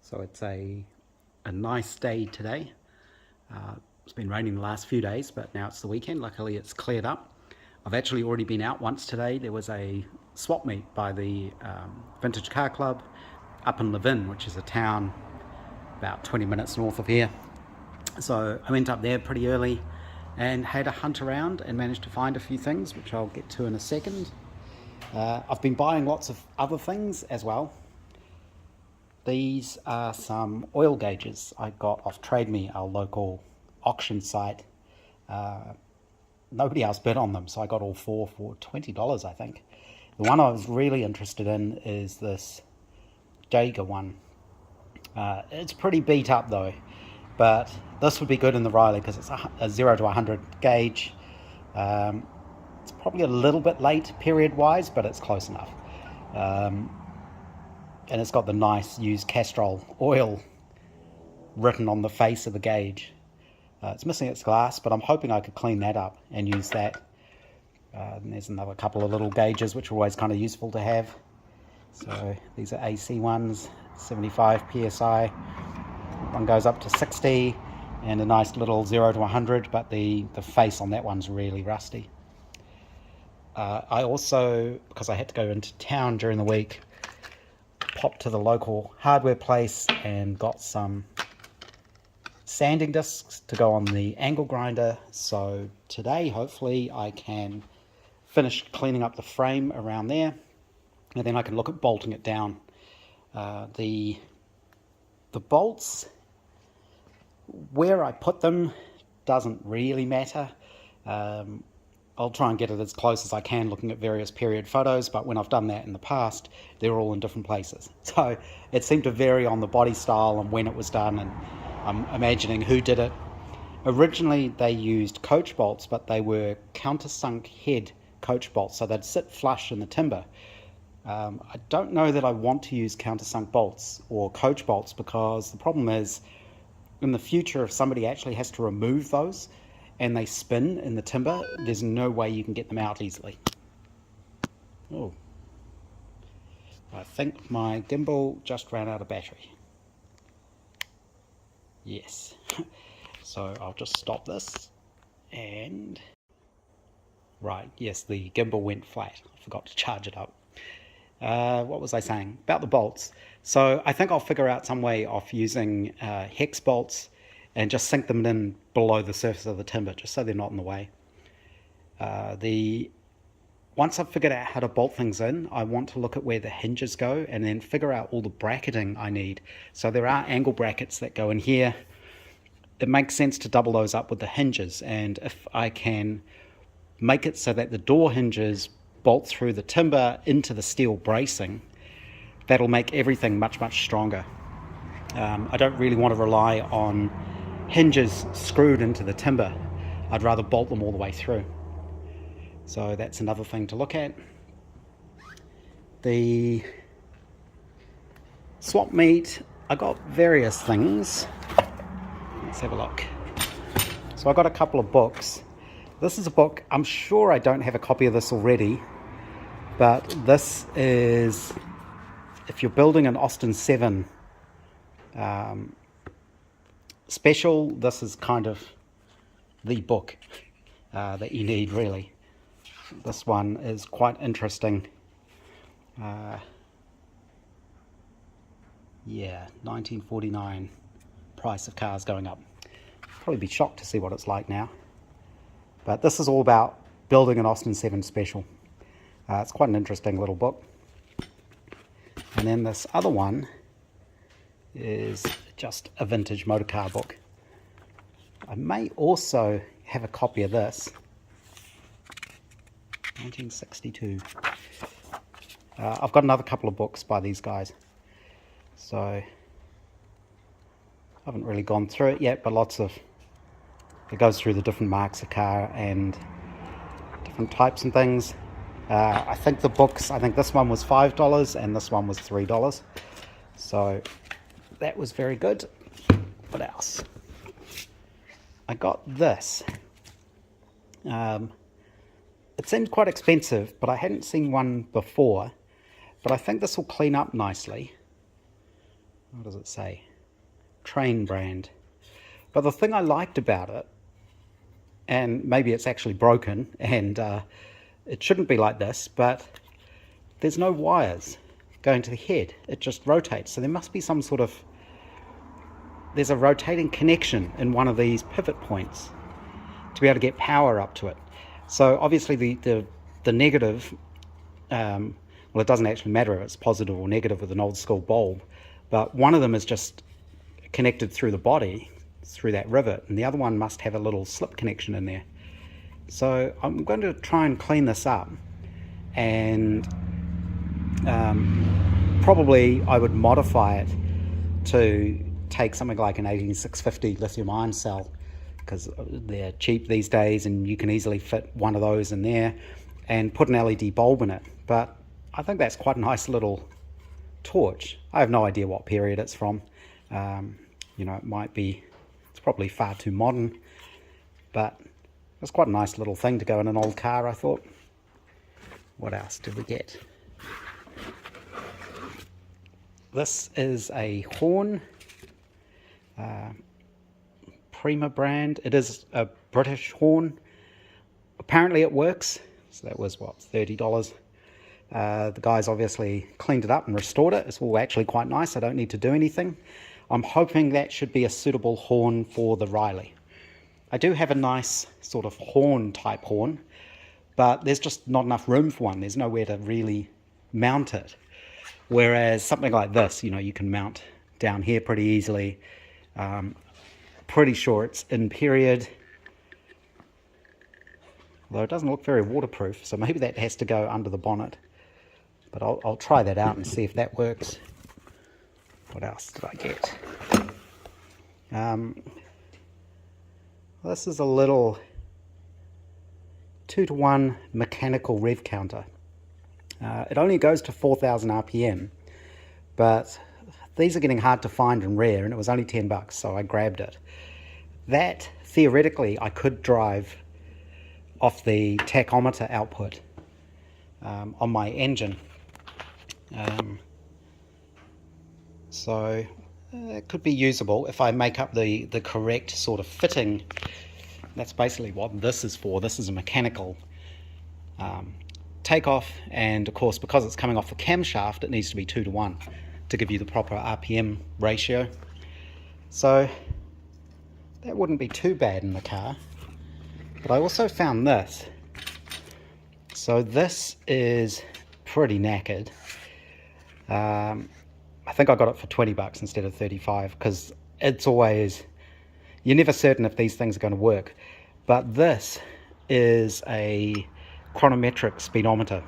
So it's a nice day today. It's been raining the last few days, but now it's the weekend. Luckily it's cleared up. I've actually already been out once today. There was a swap meet by the Vintage Car Club up in Levin, which is a town about 20 minutes north of here. So I went up there pretty early and had a hunt around and managed to find a few things, which I'll get to in a second. I've been buying lots of other things as well. These are some oil gauges I got off Trade Me, our local auction site. Nobody else bid on them, so I got all four for $20, I think. The one I was really interested in is this Jaeger one. It's pretty beat up though, but this would be good in the Riley because it's a 0 to 100 gauge. It's probably a little bit late period-wise, but it's close enough. And it's got the nice used Castrol oil written on the face of the gauge. It's missing its glass, but I'm hoping I could clean that up and use that. And there's another couple of little gauges which are always kind of useful to have. So these are AC ones, 75 psi. One goes up to 60, and a nice little 0 to 100, but the face on that one's really rusty. I also, because I had to go into town during the week, popped to the local hardware place and got some sanding discs to go on the angle grinder. So today hopefully I can finish cleaning up the frame around there, and then I can look at bolting it down. The bolts, where I put them doesn't really matter. I'll try and get it as close as I can looking at various period photos, but when I've done that in the past, they're all in different places. So it seemed to vary on the body style and when it was done, and I'm imagining who did it. Originally they used coach bolts, but they were countersunk head coach bolts, so they'd sit flush in the timber. I don't know that I want to use countersunk bolts or coach bolts, because the problem is in the future, if somebody actually has to remove those and they spin in the timber, there's no way you can get them out easily. Oh, I think my gimbal just ran out of battery. Yes. So I'll just stop this and... Right, yes, the gimbal went flat. I forgot to charge it up. What was I saying? About the bolts. So I think I'll figure out some way of using hex bolts and just sink them in below the surface of the timber, just so they're not in the way. Once I've figured out how to bolt things in, I want to look at where the hinges go and then figure out all the bracketing I need. So there are angle brackets that go in here. It makes sense to double those up with the hinges, and if I can make it so that the door hinges bolt through the timber into the steel bracing, that'll make everything much, much stronger. I don't really want to rely on hinges screwed into the timber. I'd rather bolt them all the way through. So that's another thing to look at. The swap meet, I got various things. Let's have a look. So I got a couple of books. This is a book, I'm sure I don't have a copy of this already, but this is, if you're building an Austin 7 special, this is kind of the book that you need, really. This one is quite interesting. Yeah, 1949, price of cars going up. Probably be shocked to see what it's like now. But this is all about building an Austin 7 special. It's quite an interesting little book. And then this other one is just a vintage motor car book. I may also have a copy of this. 1962. I've got another couple of books by these guys. So I haven't really gone through it yet, but it goes through the different marks of car and different types and things. I think this one was $5 and this one was $3. So that was very good. What else? I got this. It seemed quite expensive, but I hadn't seen one before. But I think this will clean up nicely. what does it say? Train brand. But the thing I liked about it, and maybe it's actually broken and it shouldn't be like this, but there's no wires going to the head. It just rotates. So there must be some sort of, there's a rotating connection in one of these pivot points to be able to get power up to it. So obviously the negative, well, it doesn't actually matter if it's positive or negative with an old school bulb, but one of them is just connected through the body, through that rivet, and the other one must have a little slip connection in there. So I'm going to try and clean this up, and probably I would modify it to take something like an 18650 lithium ion cell, because they're cheap these days and you can easily fit one of those in there, and put an LED bulb in it. But I think that's quite a nice little torch. I have no idea what period it's from. You know, it might be, it's probably far too modern, but it's quite a nice little thing to go in an old car, I thought. What else did we get? This is a horn, Prima brand. It is a British horn. Apparently it works. So that was what, $30. The guys obviously cleaned it up and restored it. It's all actually quite nice. I don't need to do anything. I'm hoping that should be a suitable horn for the Riley. I do have a nice sort of horn type horn, but there's just not enough room for one. There's nowhere to really mount it. Whereas something like this, you know, you can mount down here pretty easily. Pretty sure it's in period, although it doesn't look very waterproof, so maybe that has to go under the bonnet. But I'll try that out and see if that works. What else did I get? This is a little 2-to-1 mechanical rev counter. It only goes to 4,000 RPM, but these are getting hard to find and rare, and it was only $10, so I grabbed it. That, theoretically, I could drive off the tachometer output on my engine. So it could be usable if I make up the correct sort of fitting. That's basically what this is for. This is a mechanical takeoff, and of course, because it's coming off the camshaft, it needs to be 2-to-1 to give you the proper RPM ratio. So that wouldn't be too bad in the car. But I also found this. So this is pretty knackered. I think I got it for $20 instead of 35, because it's always, you're never certain if these things are going to work. But this is a chronometric speedometer,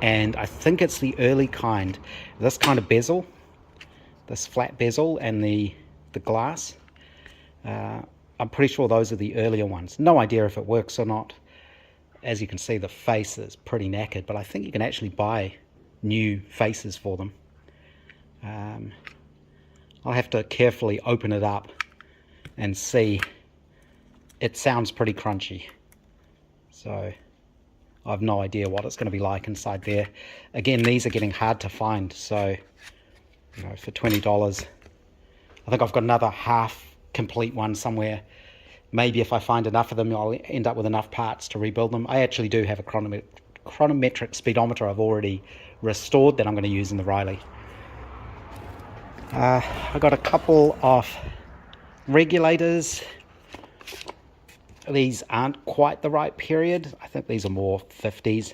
and I think it's the early kind. This kind of bezel, this flat bezel, and the glass, I'm pretty sure those are the earlier ones. No idea if it works or not. As you can see, the face is pretty knackered, but I think you can actually buy new faces for them. I'll have to carefully open it up and see. It sounds pretty crunchy, so I've no idea what it's going to be like inside there. Again, these are getting hard to find, so you know, for $20, I think I've got another half complete one somewhere. Maybe if I find enough of them, I'll end up with enough parts to rebuild them. I actually do have a chronometric speedometer I've already restored that I'm going to use in the Riley. I got a couple of regulators. These aren't quite the right period. I think these are more 50s,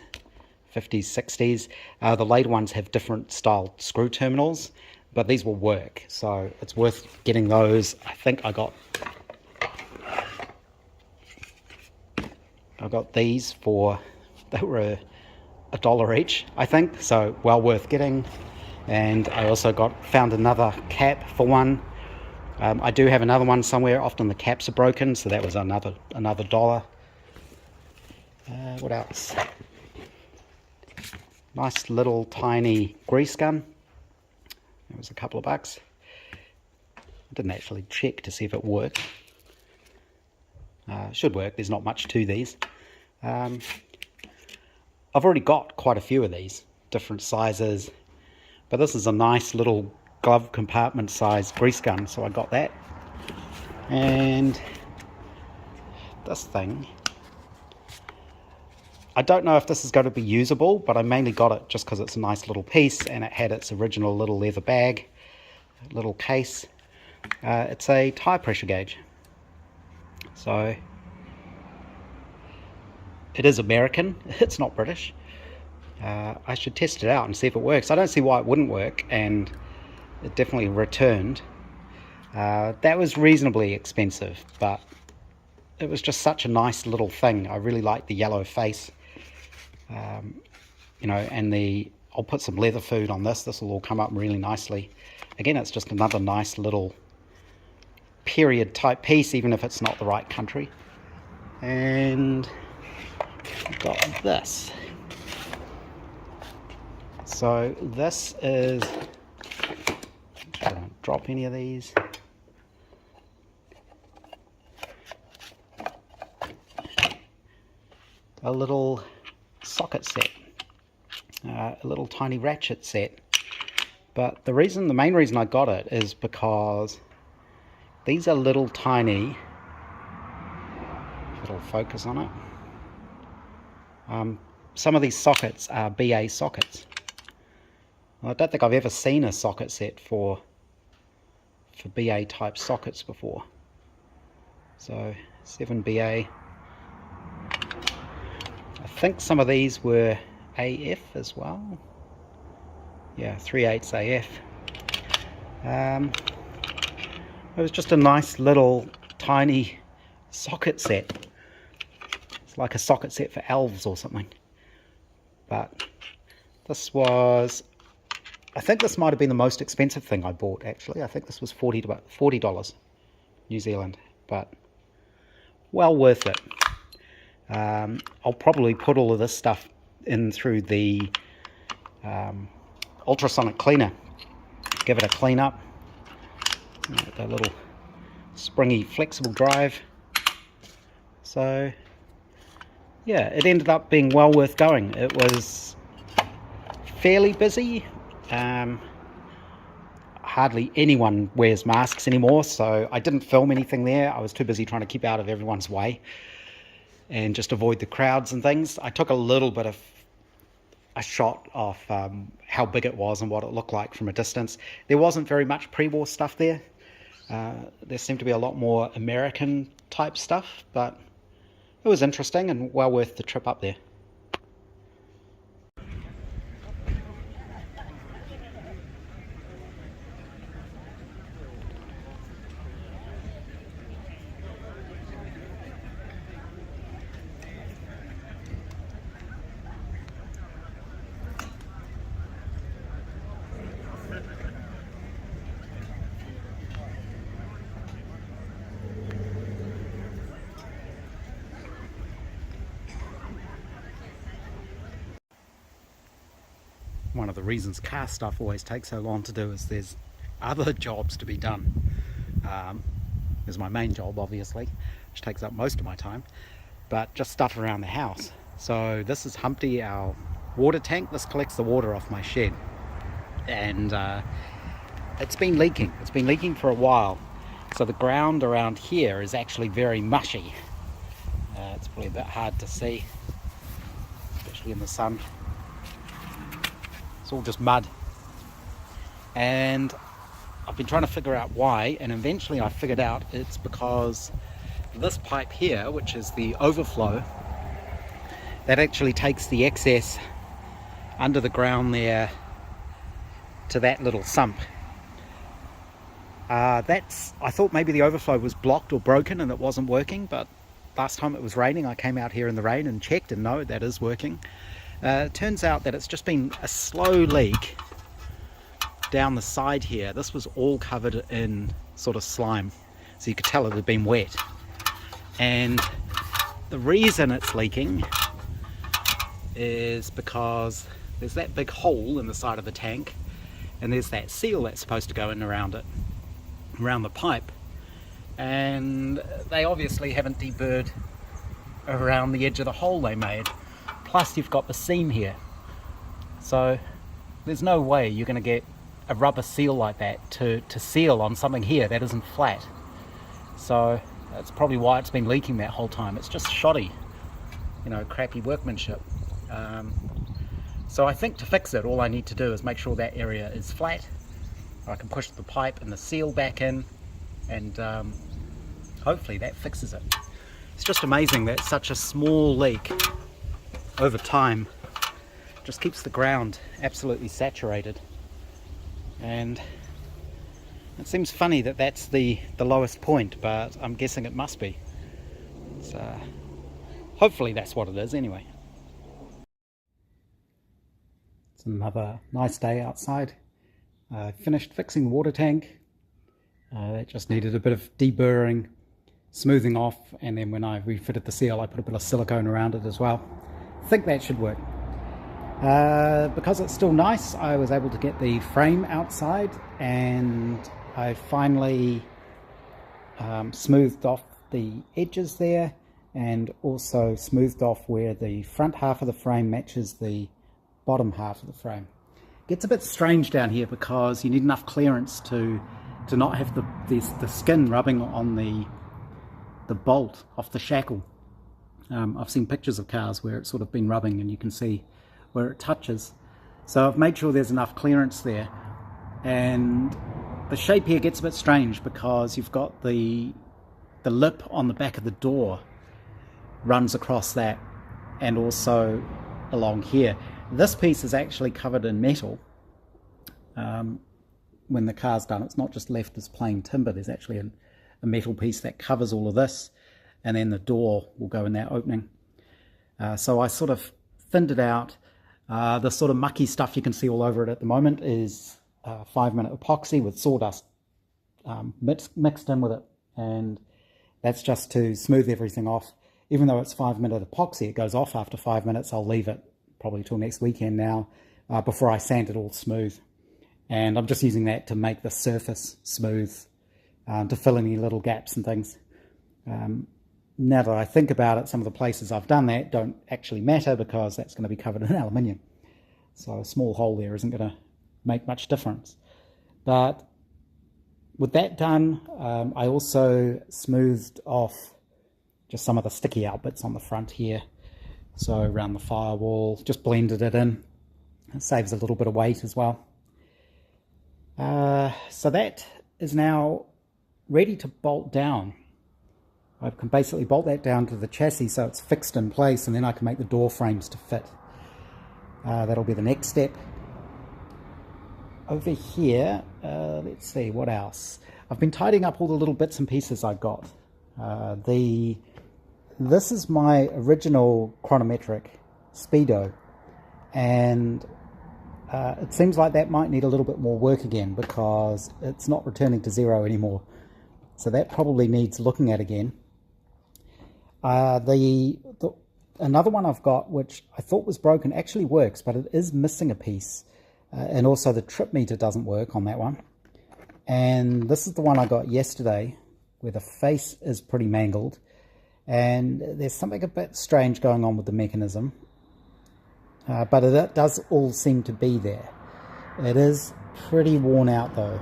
60s. The later ones have different style screw terminals, but these will work, so it's worth getting those. I think I got these for, they were $1 each, I think, so well worth getting. And I also found another cap for one. I do have another one somewhere. Often the caps are broken, so that was another $1. What else? Nice little tiny grease gun. That was a couple of bucks. I didn't actually check to see if it worked. Should work. There's not much to these. I've already got quite a few of these, different sizes. But this is a nice little glove compartment size grease gun, so I got that. And this thing, I don't know if this is going to be usable, but I mainly got it just because it's a nice little piece and it had its original little leather bag, little case. It's a tire pressure gauge. So it is American, it's not British. I should test it out and see if it works. I don't see why it wouldn't work, and it definitely returned. That was reasonably expensive, but it was just such a nice little thing. I really like the yellow face. You know, and I'll put some leather food on this. This will all come up really nicely. Again, it's just another nice little period type piece, even if it's not the right country. And I've got this. So this is, I don't drop any of these. A little socket set, a little tiny ratchet set. But the main reason I got it is because these are little tiny, little focus on it. Some of these sockets are BA sockets. I don't think I've ever seen a socket set for BA type sockets before. So 7BA. I think some of these were AF as well. Yeah, 3/8 AF. It was just a nice little tiny socket set. It's like a socket set for elves or something. But this was, I think this might have been the most expensive thing I bought actually. I think this was $40 New Zealand, but well worth it. I'll probably put all of this stuff in through the ultrasonic cleaner, give it a clean up. The little springy flexible drive. So yeah, it ended up being well worth going. It was fairly busy. Hardly anyone wears masks anymore, so I didn't film anything there. I was too busy trying to keep out of everyone's way and just avoid the crowds and things. I took a little bit of a shot of how big it was and what it looked like from a distance. There wasn't very much pre-war stuff there. There seemed to be a lot more American type stuff, but it was interesting and well worth the trip up there. One of the reasons car stuff always takes so long to do is there's other jobs to be done. There's my main job, obviously, which takes up most of my time, but just stuff around the house. So this is Humpty, our water tank. This collects the water off my shed, and it's been leaking. It's been leaking for a while. So the ground around here is actually very mushy. It's probably a bit hard to see, especially in the sun. It's all just mud, and I've been trying to figure out why, and eventually I figured out it's because this pipe here, which is the overflow, that actually takes the excess under the ground there to that little sump. I thought maybe the overflow was blocked or broken and it wasn't working, but last time it was raining I came out here in the rain and checked, and no, that is working. It turns out that it's just been a slow leak down the side here. This was all covered in sort of slime, so you could tell it had been wet. And the reason it's leaking is because there's that big hole in the side of the tank, and there's that seal that's supposed to go in around it, around the pipe. And they obviously haven't deburred around the edge of the hole they made. Plus you've got the seam here, so there's no way you're going to get a rubber seal like that to seal on something here that isn't flat. So that's probably why it's been leaking that whole time. It's just shoddy, you know, crappy workmanship. So I think to fix it, all I need to do is make sure that area is flat. I can push the pipe and the seal back in, and hopefully that fixes it. It's just amazing that such a small leak over time just keeps the ground absolutely saturated. And it seems funny that that's the lowest point, but I'm guessing it must be. So hopefully that's what it is anyway. It's another nice day outside. I finished fixing the water tank. That just needed a bit of deburring, smoothing off, and then when I refitted the seal I put a bit of silicone around it as well. I think that should work. Because it's still nice, I was able to get the frame outside, and I finally smoothed off the edges there, and also smoothed off where the front half of the frame matches the bottom half of the frame. It gets a bit strange down here because you need enough clearance to not have the skin rubbing on the bolt off the shackle. I've seen pictures of cars where it's sort of been rubbing and you can see where it touches. So I've made sure there's enough clearance there, and the shape here gets a bit strange because you've got the lip on the back of the door runs across that, and also along here. This piece is actually covered in metal. When the car's done, it's not just left as plain timber. There's actually a metal piece that covers all of this, and then the door will go in that opening. So I sort of thinned it out. The sort of mucky stuff you can see all over it at the moment is 5-minute epoxy with sawdust mixed in with it, and that's just to smooth everything off. Even though it's 5-minute epoxy, it goes off after 5 minutes. I'll leave it probably till next weekend now before I sand it all smooth. And I'm just using that to make the surface smooth, to fill any little gaps and things. Now that I think about it, some of the places I've done that don't actually matter because that's going to be covered in aluminium. So a small hole there isn't going to make much difference. But with that done, I also smoothed off just some of the sticky out bits on the front here. So around the firewall, just blended it in. It saves a little bit of weight as well. So that is now ready to bolt down. I can basically bolt that down to the chassis so it's fixed in place, and then I can make the door frames to fit. That'll be the next step. Over here, let's see, what else? I've been tidying up all the little bits and pieces I got. This is my original chronometric Speedo, and it seems like that might need a little bit more work again because it's not returning to 0 anymore. So that probably needs looking at again. Another one I've got, which I thought was broken, actually works, but it is missing a piece. And also the trip meter doesn't work on that one. And this is the one I got yesterday, where the face is pretty mangled. And there's something a bit strange going on with the mechanism. But it does all seem to be there. It is pretty worn out though.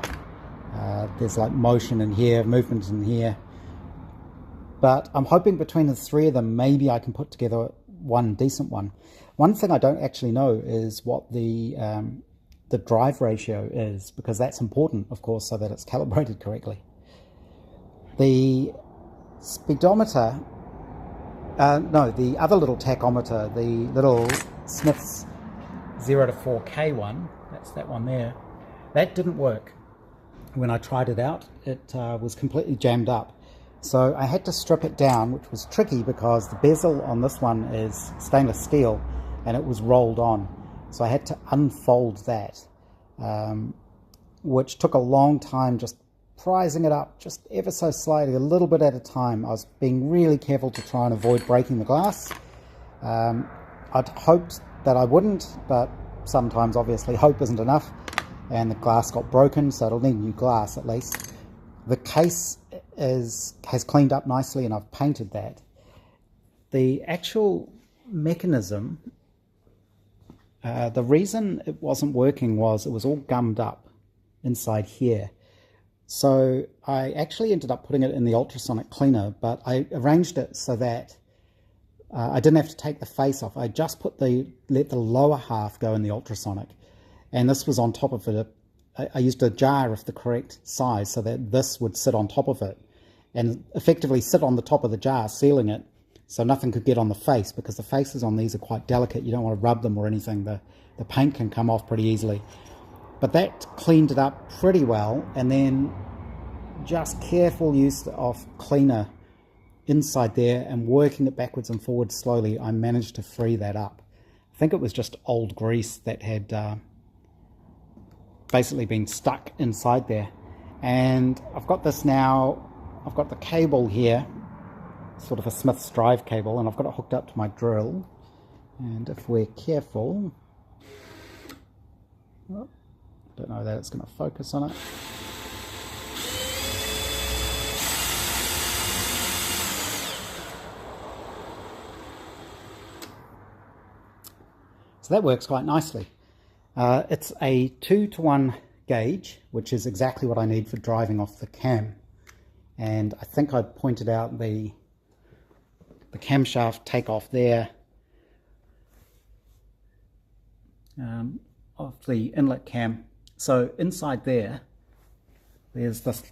There's like motion in here, movement in here. But I'm hoping between the three of them, maybe I can put together one decent one. One thing I don't actually know is what the drive ratio is, because that's important, of course, so that it's calibrated correctly. The speedometer, the other little tachometer, the little Smith's 0 to 4K one, that's that one there, that didn't work. When I tried it out, it was completely jammed up. So I had to strip it down, which was tricky because the bezel on this one is stainless steel and it was rolled on. So I had to unfold that, which took a long time, just prising it up just ever so slightly, a little bit at a time. I was being really careful to try and avoid breaking the glass. I'd hoped that I wouldn't, but sometimes obviously hope isn't enough, and the glass got broken, so it'll need new glass at least. The case has cleaned up nicely and I've painted that. The actual mechanism, the reason it wasn't working was it was all gummed up. inside here. So I actually ended up putting it in the ultrasonic cleaner, but I arranged it so that I didn't have to take the face off. I just let the lower half go in the ultrasonic, and this was on top of it. I used a jar of the correct size so that this would sit on top of it and effectively sit on the top of the jar, sealing it so nothing could get on the face, because the faces on these are quite delicate. You don't want to rub them or anything. The paint can come off pretty easily. But that cleaned it up pretty well, and then just careful use of cleaner inside there and working it backwards and forwards slowly, I managed to free that up. I think it was just old grease that had basically been stuck inside there. And I've got this now, I've got the cable here, sort of a Smith's drive cable, and I've got it hooked up to my drill. And if we're careful, oh, don't know that it's going to focus on it. So that works quite nicely. It's a 2-to-1 gauge, which is exactly what I need for driving off the cam. And I think I pointed out the camshaft takeoff there of the inlet cam. So inside there's this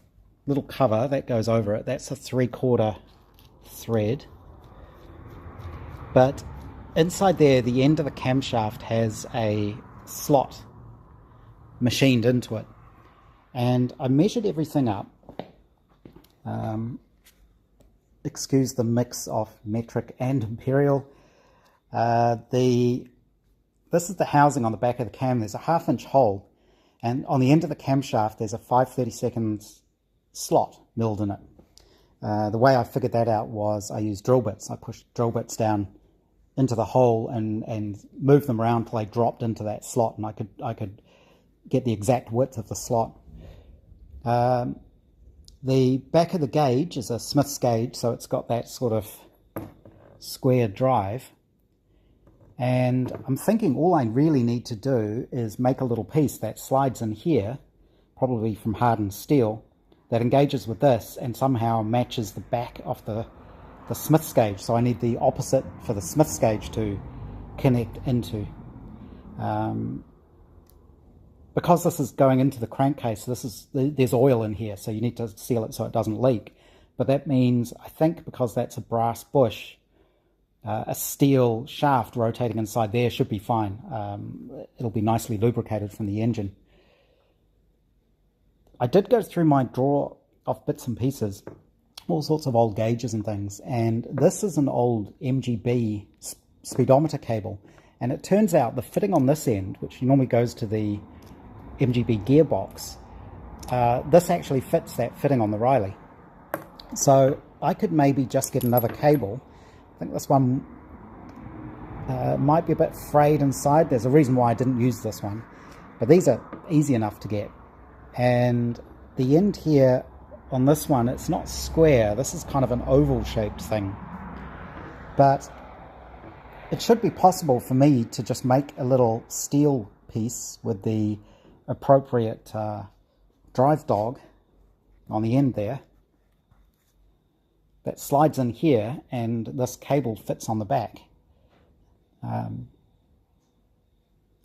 little cover that goes over it. That's a 3/4 thread. But inside there, the end of the camshaft has a slot machined into it. And I measured everything up. Excuse the mix of metric and imperial. This is the housing on the back of the cam. There's a 1/2-inch hole, and on the end of the camshaft there's a 5/32 slot milled in it. The way I figured that out was I used drill bits. I pushed drill bits down into the hole and moved them around till they dropped into that slot, and I could get the exact width of the slot. The back of the gauge is a Smith's gauge, so it's got that sort of square drive. And I'm thinking all I really need to do is make a little piece that slides in here, probably from hardened steel, that engages with this and somehow matches the back of the Smith's gauge. So I need the opposite for the Smith's gauge to connect into. Because this is going into the crankcase, there's oil in here, so you need to seal it so it doesn't leak. But that means, I think, because that's a brass bush, a steel shaft rotating inside there should be fine. It'll be nicely lubricated from the engine. I did go through my drawer of bits and pieces, all sorts of old gauges and things, and this is an old MGB speedometer cable, and it turns out the fitting on this end, which normally goes to the MGB gearbox, this actually fits that fitting on the Riley. So I could maybe just get another cable. I think this one might be a bit frayed inside. There's a reason why I didn't use this one, but these are easy enough to get. And the end here on this one, it's not square. This is kind of an oval shaped thing, but it should be possible for me to just make a little steel piece with the appropriate drive dog on the end there that slides in here, and this cable fits on the back,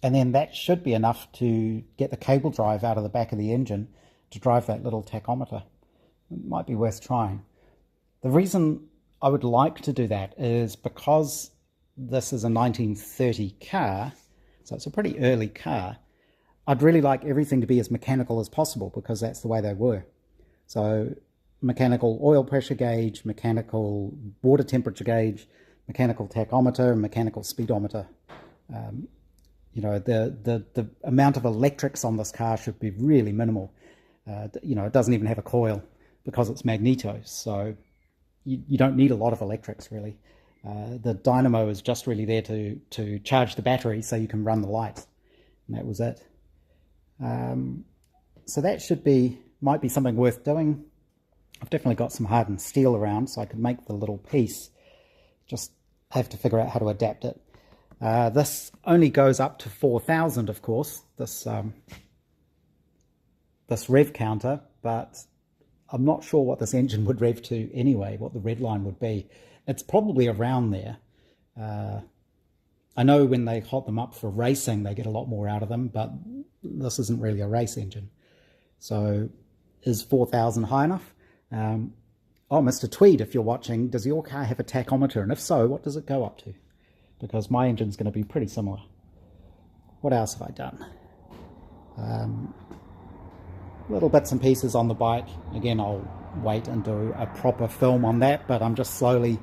and then that should be enough to get the cable drive out of the back of the engine to drive that little tachometer. It might be worth trying. The reason I would like to do that is because this is a 1930 car, so it's a pretty early car. I'd really like everything to be as mechanical as possible, because that's the way they were. So mechanical oil pressure gauge, mechanical water temperature gauge, mechanical tachometer, and mechanical speedometer. You know, the amount of electrics on this car should be really minimal. You know, it doesn't even have a coil because it's magneto, so you don't need a lot of electrics really. The dynamo is just really there to charge the battery so you can run the lights, and that was it. So that might be something worth doing. I've definitely got some hardened steel around, so I could make the little piece. Just have to figure out how to adapt it. This only goes up to 4,000, of course, this this rev counter, but I'm not sure what this engine would rev to anyway, what the red line would be. It's probably around there. I know when they hot them up for racing, they get a lot more out of them, but this isn't really a race engine. So is 4,000 high enough? Oh, Mr. Tweed, if you're watching, does your car have a tachometer? And if so, what does it go up to? Because my engine's going to be pretty similar. What else have I done? Little bits and pieces on the bike. Again, I'll wait and do a proper film on that, but I'm just slowly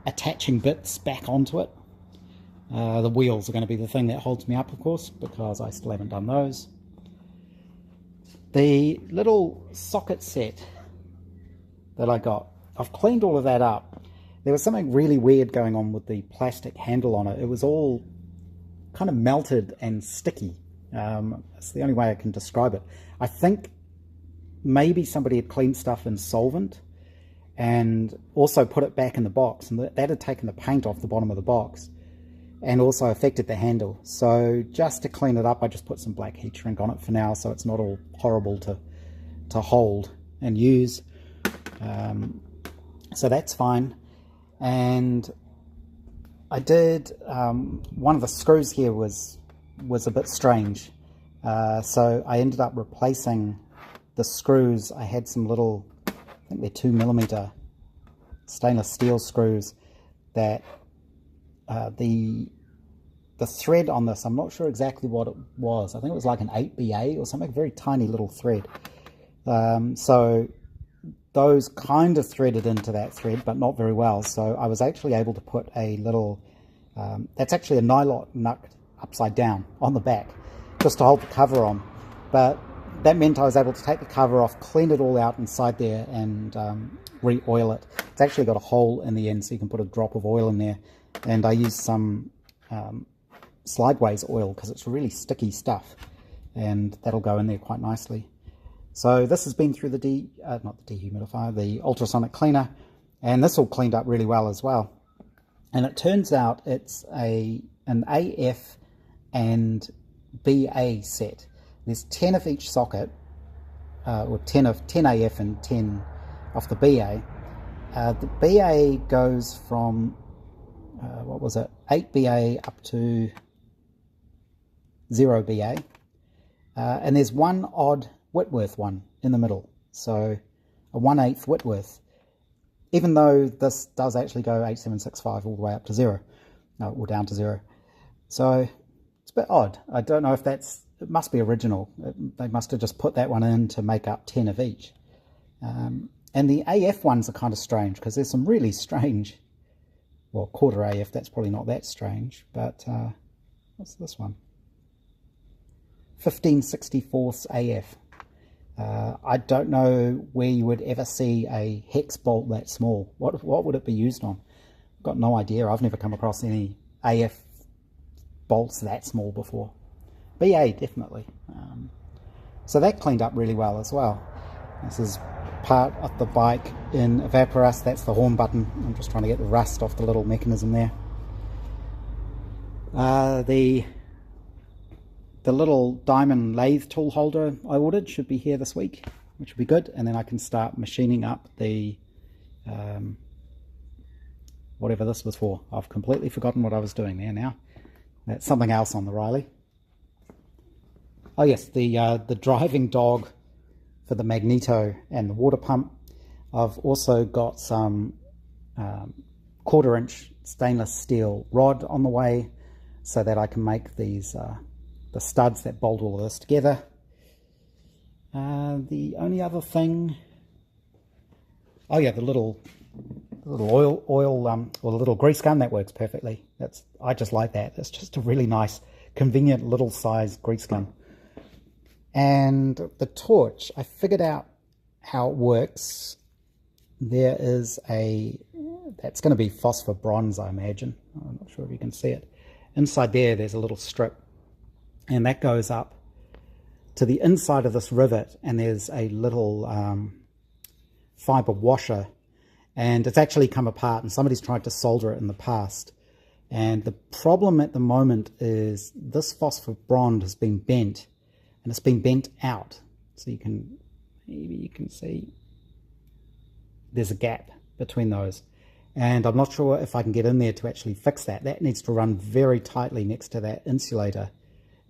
attaching bits back onto it. The wheels are going to be the thing that holds me up, of course, because I still haven't done those. The little socket set that I got, I've cleaned all of that up. There was something really weird going on with the plastic handle on it. It was all kind of melted and sticky. It's the only way I can describe it. I think maybe somebody had cleaned stuff in solvent and also put it back in the box, and that had taken the paint off the bottom of the box and also affected the handle. So just to clean it up, I just put some black heat shrink on it for now, so it's not all horrible to hold and use. So that's fine. And I did, one of the screws here was a bit strange. So I ended up replacing the screws. I had some little, I think they're 2mm stainless steel screws that the thread on this, I'm not sure exactly what it was. I think it was like an 8BA or something, very tiny little thread. So those kind of threaded into that thread, but not very well. So I was actually able to put a little, that's actually a nylon nut upside down on the back, just to hold the cover on. But that meant I was able to take the cover off, clean it all out inside there, and re-oil it. It's actually got a hole in the end, so you can put a drop of oil in there. And I used some Slideways oil because it's really sticky stuff, and that'll go in there quite nicely. So this has been through the not the dehumidifier, the ultrasonic cleaner, and this all cleaned up really well as well. And it turns out it's an AF and BA set. There's 10 of each socket, or 10 AF and 10 of the BA. The BA goes from, what was it, 8BA up to 0BA. And there's one odd Whitworth one in the middle. So a 1/8 Whitworth. Even though this does actually go 8765 all the way up to 0. No, or down to 0. So it's a bit odd. I don't know if it must be original. They must have just put that one in to make up 10 of each. And the AF ones are kind of strange because there's some really strange, well, quarter AF, that's probably not that strange, but what's this one? 15/64 AF. I don't know where you would ever see a hex bolt that small. What would it be used on? I've got no idea. I've never come across any AF bolts that small before. BA definitely. So that cleaned up really well as well. This is part of the bike in Evaporust. That's the horn button. I'm just trying to get the rust off the little mechanism there. The little diamond lathe tool holder I ordered should be here this week, which will be good, and then I can start machining up the whatever this was for. I've completely forgotten what I was doing there now. That's something else on the Riley. Oh yes, the driving dog for the magneto and the water pump. I've also got some 1/4" stainless steel rod on the way so that I can make these the studs that bolt all of this together. The only other thing, oh yeah, the little oil or the little grease gun, that works perfectly. I just like that. It's just a really nice, convenient little size grease gun. And the torch, I figured out how it works. There is that's going to be phosphor bronze, I imagine. I'm not sure if you can see it. Inside there's a little strip, and that goes up to the inside of this rivet, and there's a little fiber washer, and it's actually come apart, and somebody's tried to solder it in the past. And the problem at the moment is this phosphor bronze has been bent, and it's been bent out. So maybe you can see there's a gap between those. And I'm not sure if I can get in there to actually fix that. That needs to run very tightly next to that insulator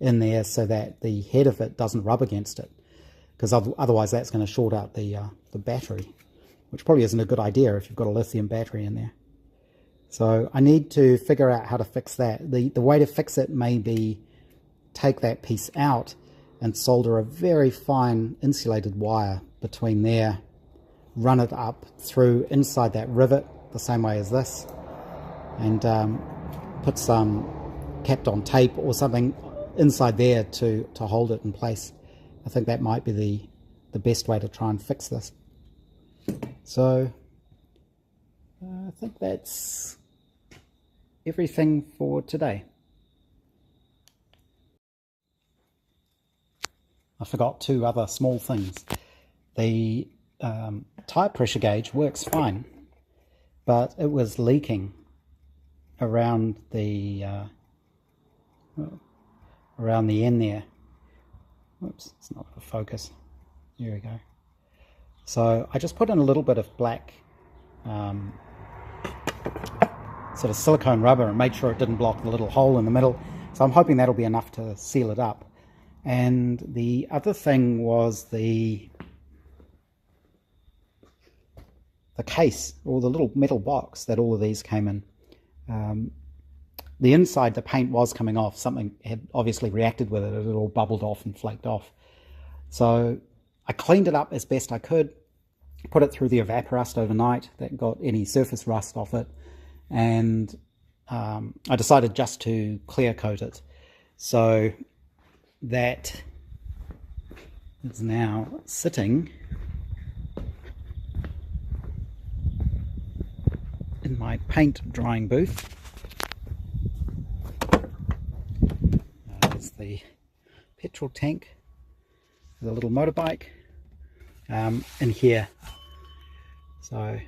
in there so that the head of it doesn't rub against it. Because otherwise that's going to short out the battery, which probably isn't a good idea if you've got a lithium battery in there. So I need to figure out how to fix that. The way to fix it may be take that piece out and solder a very fine insulated wire between there, run it up through inside that rivet the same way as this, and put some Kapton tape or something inside there to hold it in place. I think that might be the best way to try and fix this. So I think that's everything for today. I forgot two other small things. The tire pressure gauge works fine, but it was leaking around the end there. Whoops, it's not going to focus. Here we go. So I just put in a little bit of black sort of silicone rubber and made sure it didn't block the little hole in the middle. So I'm hoping that'll be enough to seal it up. And the other thing was the case, or the little metal box that all of these came in. The inside, the paint was coming off. Something had obviously reacted with it. It had all bubbled off and flaked off. So I cleaned it up as best I could, put it through the Evaporust overnight. That got any surface rust off it. And I decided just to clear coat it. So that is now sitting in my paint drying booth. There's the petrol tank, the little motorbike in here. So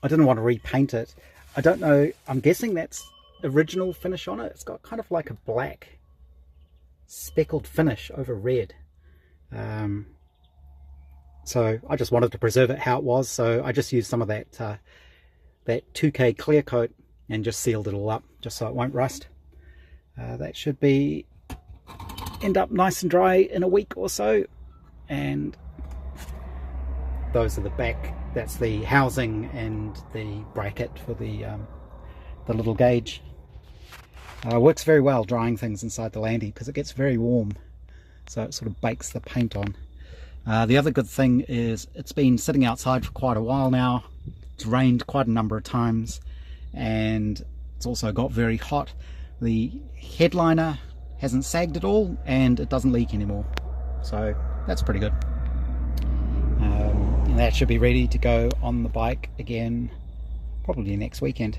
I didn't want to repaint it. I don't know, I'm guessing that's original finish on it. It's got kind of like a black speckled finish over red. So I just wanted to preserve it how it was, so I just used some of that that 2K clear coat and just sealed it all up just so it won't rust. That should end up nice and dry in a week or so. And those are the back, that's the housing and the bracket for the little gauge. Works very well drying things inside the Landy because it gets very warm, so it sort of bakes the paint on. The other good thing is it's been sitting outside for quite a while now. It's rained quite a number of times, and it's also got very hot. The headliner hasn't sagged at all, and it doesn't leak anymore, so that's pretty good. And that should be ready to go on the bike again probably next weekend.